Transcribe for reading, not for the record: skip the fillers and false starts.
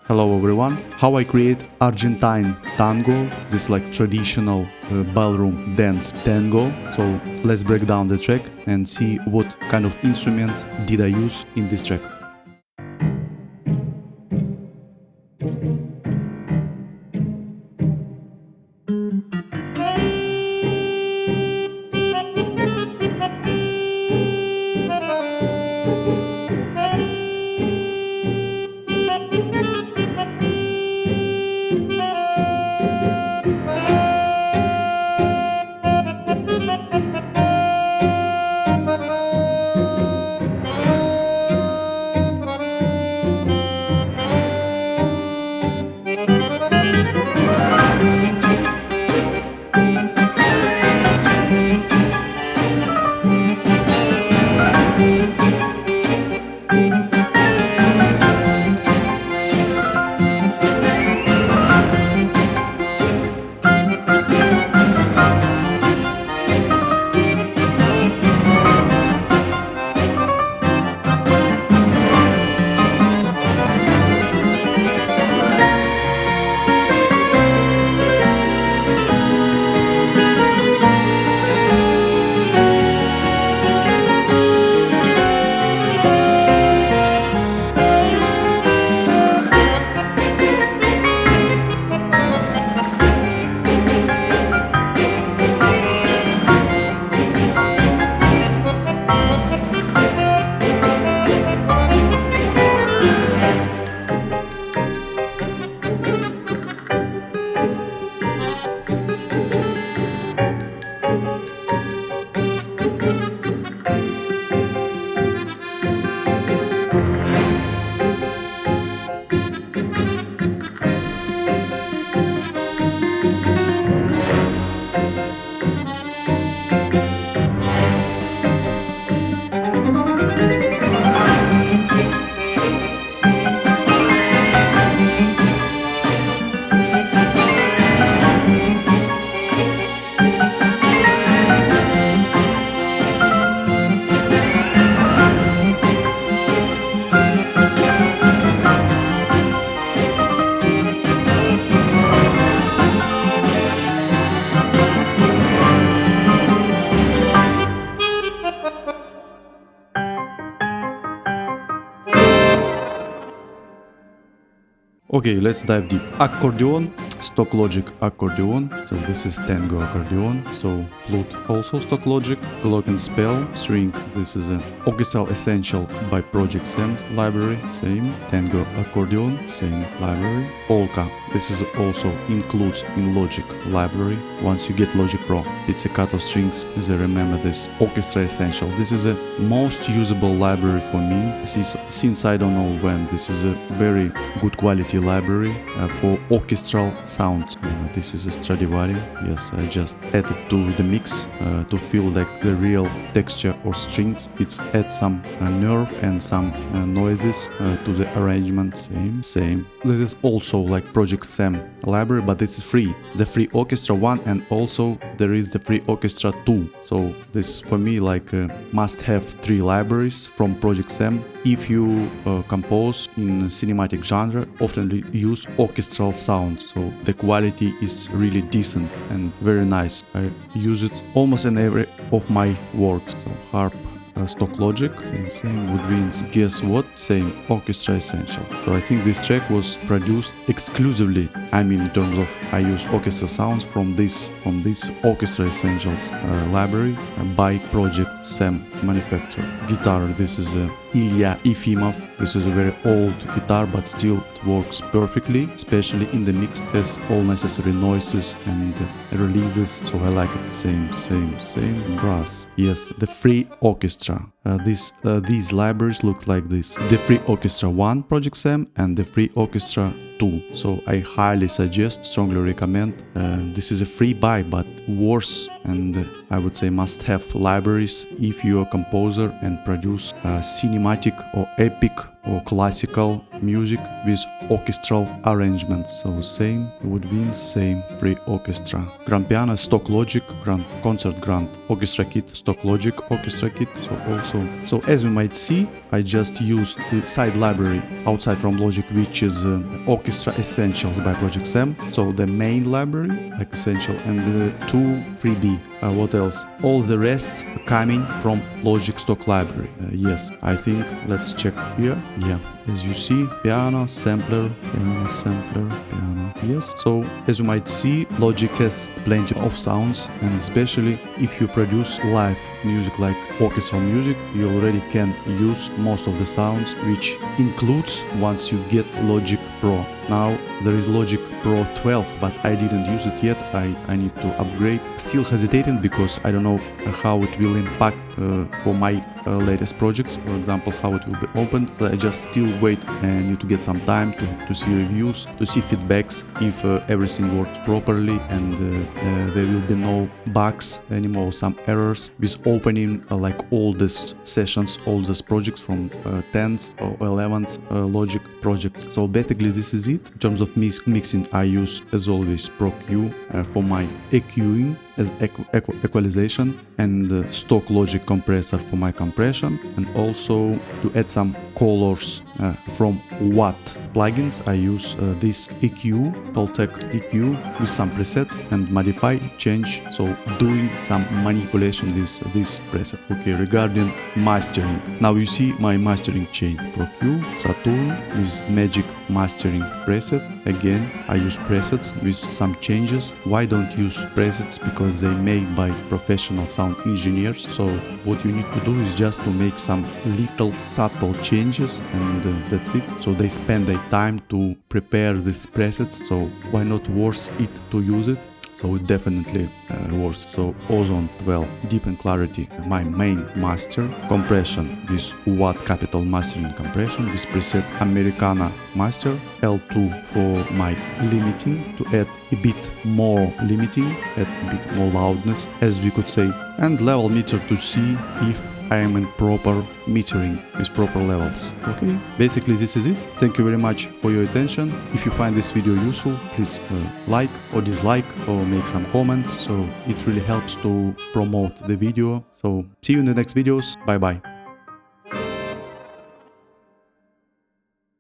Hello everyone. How I create Argentine Tango, this like traditional ballroom dance tango. So let's break down the track and see what kind of instrument did I use in this track. Okay, let's dive deep. Accordion, stock logic accordion. So this is tango accordion. So flute also stock logic. Glockenspiel string. This is an Orchestral essential by Project Sam library. Same. Tango accordion. Same library. Polka. This is also includes in Logic library. Once you get Logic Pro, pizzicato strings. As I remember this Orchestra essential. This is a most usable library for me. Since I don't know when, this is a very good quality library for orchestral sounds. This is a Stradivari. Yes, I just added to the mix to feel like the real texture or strings. It's add some nerve and some noises to the arrangement. Same. This is also like Project Sam library, but this is free. The free Orchestra 1 and also there is the free Orchestra 2. So this for me like must have 3 libraries from Project Sam. If you compose in cinematic genre, often use orchestral sounds, so the quality is really decent and very nice. I use it almost in every of my works. So harp, stock logic, same woodwinds. Guess what? Same Orchestra essential. So I think this track was produced exclusively. I mean, in terms of I use orchestra sounds from this Orchestra essentials library by Project Sam manufacturer. Guitar. This is a Ilya Efimov. This is a very old guitar, but still it works perfectly, especially in the mix. It has all necessary noises and releases, so I like it. Same. Brass. Yes, the free orchestra. These libraries look like this. The free Orchestra 1 Project Sam and the free Orchestra 2. So I highly suggest, strongly recommend. This is a free buy, but worse and I would say must have libraries if you are a composer and produce cinematic or epic or classical music with orchestral arrangements. So same woodwind, same free orchestra. Grand piano, stock Logic, grand concert, grand orchestra kit, stock Logic orchestra kit. So as you might see, I just used the side library outside from Logic, which is Orchestra Essentials by Project Sam. So the main library, like Essential, and the 2 freebie. What else? All the rest coming from Logic stock library. Yes, I think let's check here. Yeah, as you see, piano, sampler, piano. Yes, so as you might see, Logic has plenty of sounds, and especially if you produce live music like orchestral music, you already can use most of the sounds, which includes once you get Logic Pro. Now there is Logic Pro 12, but I didn't use it yet. I need to upgrade. Still hesitating because I don't know how it will impact for my latest projects. For example, how it will be opened. So I just still wait and need to get some time to see reviews, to see feedbacks, if everything works properly and there will be no bugs anymore, some errors with opening like all these sessions, all these projects from 10th or 11th Logic projects. So basically this is it. In terms of mixing, I use as always Pro Q for my EQing as equalization, and stock Logic compressor for my compression, and also to add some colors from uadplugins. I use this EQ, Peltec EQ, with some presets and modify, change, so doing some manipulation with this preset. Okay, regarding mastering, now you see my mastering chain, Pro Q, Saturn with Magic mastering preset. Again, I use presets with some changes. Why don't use presets? Because they made by professional sound engineers. So what you need to do is just to make some little subtle changes, and that's it. So they spend their time to prepare these presets, so why not worth it to use it? So it definitely works. So Ozone 12, Deep and Clarity, my main master. Compression with Watt Capital Mastering Compression with preset Americana Master. L2 for my limiting, to add a bit more limiting, add a bit more loudness, as we could say. And level meter to see if I am in proper metering with proper levels. Okay, basically this is it. Thank you very much for your attention. If you find this video useful, please like or dislike or make some comments. So it really helps to promote the video. So see you in the next videos. Bye bye.